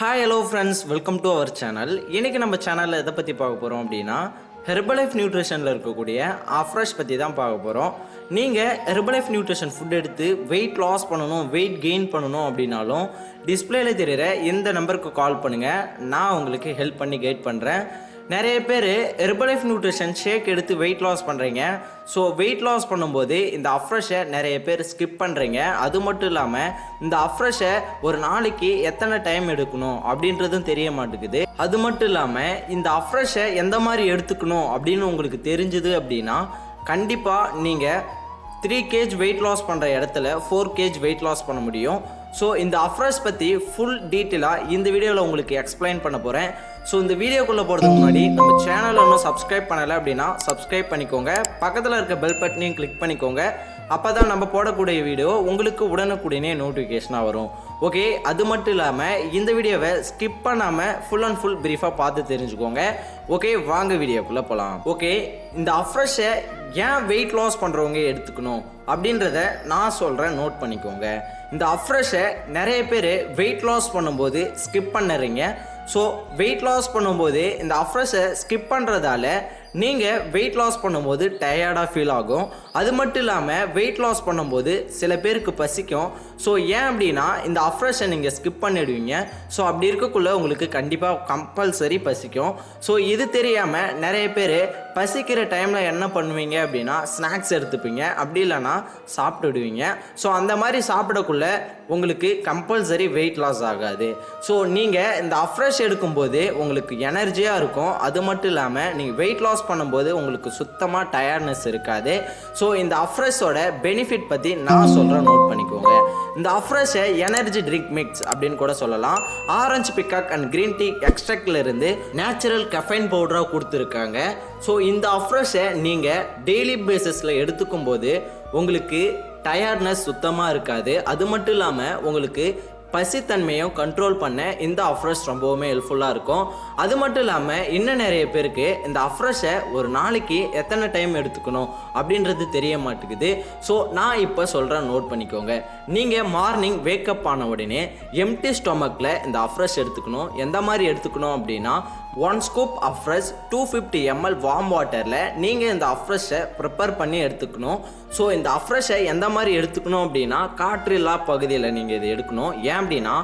Hi hello friends, welcome to our channel. இன்றைக்கி நம்ம சேனலில் எதை பற்றி பார்க்க போகிறோம் அப்படின்னா, ஹெர்பலைஃப் நியூட்ரிஷனில் இருக்கக்கூடிய அஃப்ரெஷ் பற்றி தான் பார்க்க போகிறோம். நீங்கள் ஹெர்பலைஃப் நியூட்ரிஷன் ஃபுட் எடுத்து வெயிட் லாஸ் பண்ணணும், வெயிட் கெயின் பண்ணணும் அப்படின்னாலும் டிஸ்பிளேல தெரிகிற இந்த நம்பருக்கு கால் பண்ணுங்கள். நான் உங்களுக்கு ஹெல்ப் பண்ணி கைட் பண்ணுறேன். நிறைய பேர் ஹெர்பலைஃப் நியூட்ரிஷன் ஷேக் எடுத்து வெயிட் லாஸ் பண்ணுறீங்க. ஸோ வெயிட் லாஸ் பண்ணும்போது இந்த அஃப்ரெஷை நிறைய பேர் ஸ்கிப் பண்ணுறீங்க. அது மட்டும் இல்லாமல் இந்த அஃப்ரெஷை ஒரு நாளைக்கு எத்தனை டைம் எடுக்கணும் அப்படின்றதும் தெரிய மாட்டேங்குது. அது மட்டும் இல்லாமல் இந்த அஃப்ரெஷை எந்த மாதிரி எடுத்துக்கணும் அப்படின்னு உங்களுக்கு தெரிஞ்சுது அப்படின்னா கண்டிப்பாக நீங்கள் 3 kg வெயிட் லாஸ் பண்ணுற இடத்துல 4 kg வெயிட் லாஸ் பண்ண முடியும். ஸோ இந்த அஃப்ரெஷ் பற்றி ஃபுல் டீட்டெயிலாக இந்த வீடியோவில் உங்களுக்கு எக்ஸ்பிளைன் பண்ண போகிறேன். ஸோ இந்த வீடியோக்குள்ளே போகிறதுக்கு முன்னாடி நம்ம சேனலை இன்னும் சப்ஸ்கிரைப் பண்ணலை அப்படின்னா சப்ஸ்கிரைப் பண்ணிக்கோங்க. பக்கத்தில் இருக்க பெல் பட்டனையும் கிளிக் பண்ணிக்கோங்க. அப்போ தான் நம்ம போடக்கூடிய வீடியோ உங்களுக்கு உடனுக்குடனே நோட்டிஃபிகேஷனாக வரும். ஓகே, அது மட்டும் இல்லாமல் இந்த வீடியோவை ஸ்கிப் பண்ணாமல் ஃபுல் அண்ட் ஃபுல் ப்ரீஃபாக பார்த்து தெரிஞ்சுக்கோங்க. ஓகே, வாங்க வீடியோக்குள்ளே போகலாம். ஓகே, இந்த அஃப்ரெஷை ஏன் வெயிட் லாஸ் பண்ணுறவங்க எடுத்துக்கணும் அப்படின்றத நான் சொல்கிறேன், நோட் பண்ணிக்கோங்க. இந்த அஃப்ரெஷை நிறைய பேர் வெயிட் லாஸ் பண்ணும்போது ஸ்கிப் பண்ணுறீங்க. ஸோ வெயிட் லாஸ் பண்ணும்போது இந்த அஃப்ரெஷை ஸ்கிப் பண்ணுறதால நீங்கள் வெயிட் லாஸ் பண்ணும்போது டயர்டாக ஃபீல் ஆகும். அது மட்டும் இல்லாமல் வெயிட் லாஸ் பண்ணும்போது சில பேருக்கு பசிக்கும். ஸோ ஏன் அப்படின்னா இந்த அஃப்ரெஷை நீங்கள் ஸ்கிப் பண்ணிடுவீங்க. ஸோ அப்படி இருக்கக்குள்ள உங்களுக்கு கண்டிப்பாக கம்பல்சரி பசிக்கும். ஸோ இது தெரியாமல் நிறைய பேர் பசிக்கிற டைமில் என்ன பண்ணுவீங்க அப்படின்னா ஸ்நாக்ஸ் எடுத்துப்பீங்க, அப்படி இல்லைன்னா சாப்பிட்டுடுவீங்க. ஸோ அந்த மாதிரி சாப்பிடக்குள்ள உங்களுக்கு கம்பல்சரி வெயிட் லாஸ் ஆகாது. ஸோ நீங்கள் இந்த அஃப்ரெஷ் எடுக்கும்போது உங்களுக்கு எனர்ஜியாக இருக்கும். அது மட்டும் இல்லாமல் நீங்கள் வெயிட் லாஸ் பண்ணும்போது உங்களுக்கு சுத்தமாக டயர்ட்னஸ் இருக்காது. ஸோ இந்த அஃப்ரெஷோட பெனிஃபிட் பற்றி நான் சொல்கிறேன், நோட் பண்ணிக்கோங்க. இந்த அஃப்ரெஷை எனர்ஜி ட்ரிங்க் மிக்ஸ் அப்படின்னு கூட சொல்லலாம். Orange pekoe and green tea எக்ஸ்ட்ராக்ட்ல இருந்து நேச்சுரல் கஃபைன் பவுடராக கொடுத்துருக்காங்க. ஸோ இந்த அஃப்ரெஷை நீங்கள் டெய்லி பேசிஸில் எடுத்துக்கும் போது உங்களுக்கு டயர்ட்னஸ் சுத்தமாக இருக்காது. அது மட்டும் இல்லாமல் உங்களுக்கு பசித்தன்மையும் கண்ட்ரோல் பண்ண இந்த அஃப்ரெஷ் ரொம்பவுமே ஹெல்ப்ஃபுல்லாக இருக்கும். அது மட்டும் இல்லாமல் இன்னும் நிறைய பேருக்கு இந்த அஃப்ரெஷை ஒரு நாளைக்கு எத்தனை டைம் எடுத்துக்கணும் அப்படின்றது தெரிய மாட்டேங்குது. ஸோ நான் இப்போ சொல்கிறேன், நோட் பண்ணிக்கோங்க. நீங்கள் மார்னிங் வேக்கப் ஆன உடனே எம்டி ஸ்டொமக்கில் இந்த அஃப்ரெஷ் எடுத்துக்கணும். எந்த மாதிரி எடுத்துக்கணும் அப்படின்னா 1 ஸ்கூப் அஃப்ரெஷ் 250 ml வார்ம் வாட்டரில் நீங்கள் இந்த அஃப்ரெஷை ப்ரிப்பேர் பண்ணி எடுத்துக்கணும். ஸோ இந்த அஃப்ரெஷை எந்த மாதிரி எடுத்துக்கணும் அப்படின்னா காற்றில்லா பகுதியில் நீங்கள் இதை எடுக்கணும். ஏன் அப்படின்னா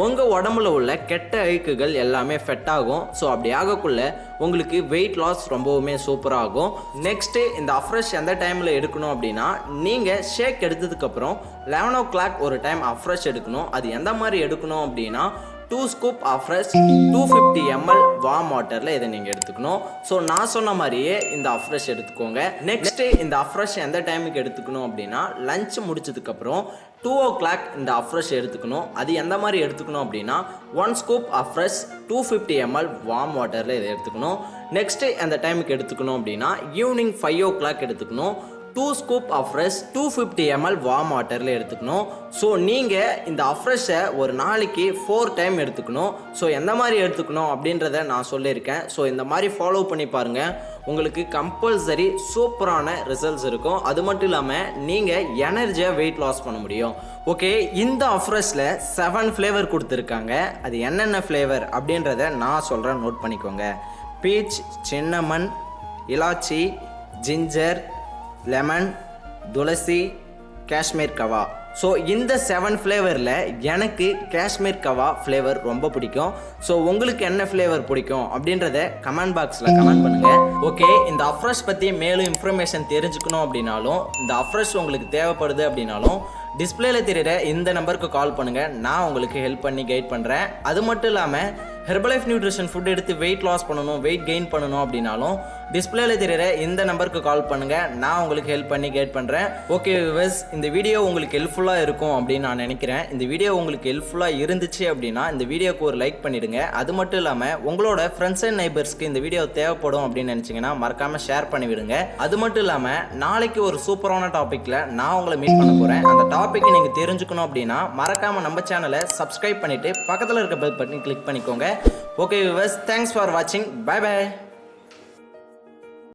உங்கள் உடம்புல உள்ள கெட்ட அழுக்குகள் எல்லாமே ஃபெட் ஆகும். ஸோ அப்படி ஆகக்குள்ள உங்களுக்கு வெயிட் லாஸ் ரொம்பவுமே சூப்பராகும். நெக்ஸ்ட்டு இந்த அஃப்ரெஷ் எந்த டைமில் எடுக்கணும் அப்படின்னா நீங்கள் ஷேக் எடுத்ததுக்கப்புறம் 11 o'clock ஒரு டைம் அஃப்ரெஷ் எடுக்கணும். அது எந்த மாதிரி எடுக்கணும் அப்படின்னா 2 ஸ்கூப் அஃப்ரெஷ் 250 ml வார்ம் வாட்டரில் இதை நீங்கள் எடுத்துக்கணும். ஸோ நான் சொன்ன மாதிரியே இந்த அஃப்ரெஷ் எடுத்துக்கோங்க. நெக்ஸ்ட்டு இந்த அஃப்ரெஷ் எந்த டைமுக்கு எடுத்துக்கணும் அப்படின்னா லஞ்ச் முடிச்சதுக்கப்புறம் 2 o'clock இந்த அஃப்ரெஷ் எடுத்துக்கணும். அது எந்த மாதிரி எடுத்துக்கணும் அப்படின்னா 1 ஸ்கூப் அஃப்ரெஷ் 250 ml வார்ம் வாட்டரில் இதை எடுத்துக்கணும். நெக்ஸ்ட்டு அந்த டைமுக்கு எடுத்துக்கணும் அப்படின்னா ஈவினிங் 5 o'clock எடுத்துக்கணும். 2 ஸ்கூப் அஃப்ரெஷ் 250 ml வார்ம் வாட்டரில் எடுத்துக்கணும். ஸோ நீங்கள் இந்த அஃப்ரெஷை ஒரு நாளைக்கு 4 டைம் எடுத்துக்கணும். ஸோ எந்த மாதிரி எடுத்துக்கணும் அப்படின்றத நான் சொல்லியிருக்கேன். ஸோ இந்த மாதிரி ஃபாலோ பண்ணி பாருங்கள், உங்களுக்கு கம்பல்சரி சூப்பரான ரிசல்ட்ஸ் இருக்கும். அது மட்டும் இல்லாமல் நீங்கள் எனர்ஜியாக வெயிட் லாஸ் பண்ண முடியும். ஓகே, இந்த அஃப்ரெஷில் 7 ஃப்ளேவர் கொடுத்துருக்காங்க. அது என்னென்ன ஃப்ளேவர் அப்படின்றத நான் சொல்கிறேன், நோட் பண்ணிக்கோங்க. பீச், சின்னமன், இலாச்சி, ஜிஞ்சர், லெமன், துளசி, காஷ்மீர் கவா. ஸோ இந்த 7 ஃப்ளேவரில் எனக்கு காஷ்மீர் கவா ஃப்ளேவர் ரொம்ப பிடிக்கும். ஸோ உங்களுக்கு என்ன ஃப்ளேவர் பிடிக்கும் அப்படின்றத கமெண்ட் பாக்ஸில் கமெண்ட் பண்ணுங்கள். ஓகே, இந்த அஃப்ரெஷ் பற்றி மேலும் இன்ஃபர்மேஷன் தெரிஞ்சுக்கணும் அப்படின்னாலும் இந்த அஃப்ரெஷ் உங்களுக்கு தேவைப்படுது அப்படின்னாலும் டிஸ்பிளேல தெரிகிற இந்த நம்பருக்கு கால் பண்ணுங்கள். நான் உங்களுக்கு ஹெல்ப் பண்ணி கைட் பண்ணுறேன். அது மட்டும் இல்லாமல் ஹெர்பலைஃப் நியூட்ரிஷன் ஃபுட் எடுத்து வெயிட் லாஸ் பண்ணணும், வெயிட் கெயின் பண்ணணும் அப்படின்னாலும் டிஸ்பிளேல தெரிகிற இந்த நம்பருக்கு கால் பண்ணுங்கள். நான் உங்களுக்கு ஹெல்ப் பண்ணி கைட் பண்ணுறேன். ஓகே வியூவர்ஸ், இந்த வீடியோ உங்களுக்கு ஹெல்ப்ஃபுல்லாக இருக்கும் அப்படின்னு நான் நினைக்கிறேன். இந்த வீடியோ உங்களுக்கு ஹெல்ப்ஃபுல்லாக இருந்துச்சு அப்படின்னா இந்த வீடியோக்கு ஒரு லைக் பண்ணிவிடுங்க. அது மட்டும் இல்லாமல் உங்களோட ஃப்ரெண்ட்ஸ் அண்ட் நெய்பர்ஸ்க்கு இந்த வீடியோ தேவைப்படும் அப்படின்னு நினச்சிங்கன்னா மறக்காமல் ஷேர் பண்ணிவிடுங்க. அது மட்டும் இல்லாமல் நாளைக்கு ஒரு சூப்பரான டாப்பிக்கில் நான் உங்களை மீட் பண்ண போகிறேன். அந்த டாப்பிக்கை நீங்கள் தெரிஞ்சுக்கணும் அப்படின்னா மறக்காமல் நம்ம சேனலை சப்ஸ்கிரைப் பண்ணிவிட்டு பக்கத்தில் இருக்க பெல் பட்டன் கிளிக் பண்ணிக்கோங்க. ஓகே வியூவர்ஸ், தேங்க்ஸ் ஃபார் வாட்சிங். Bye by.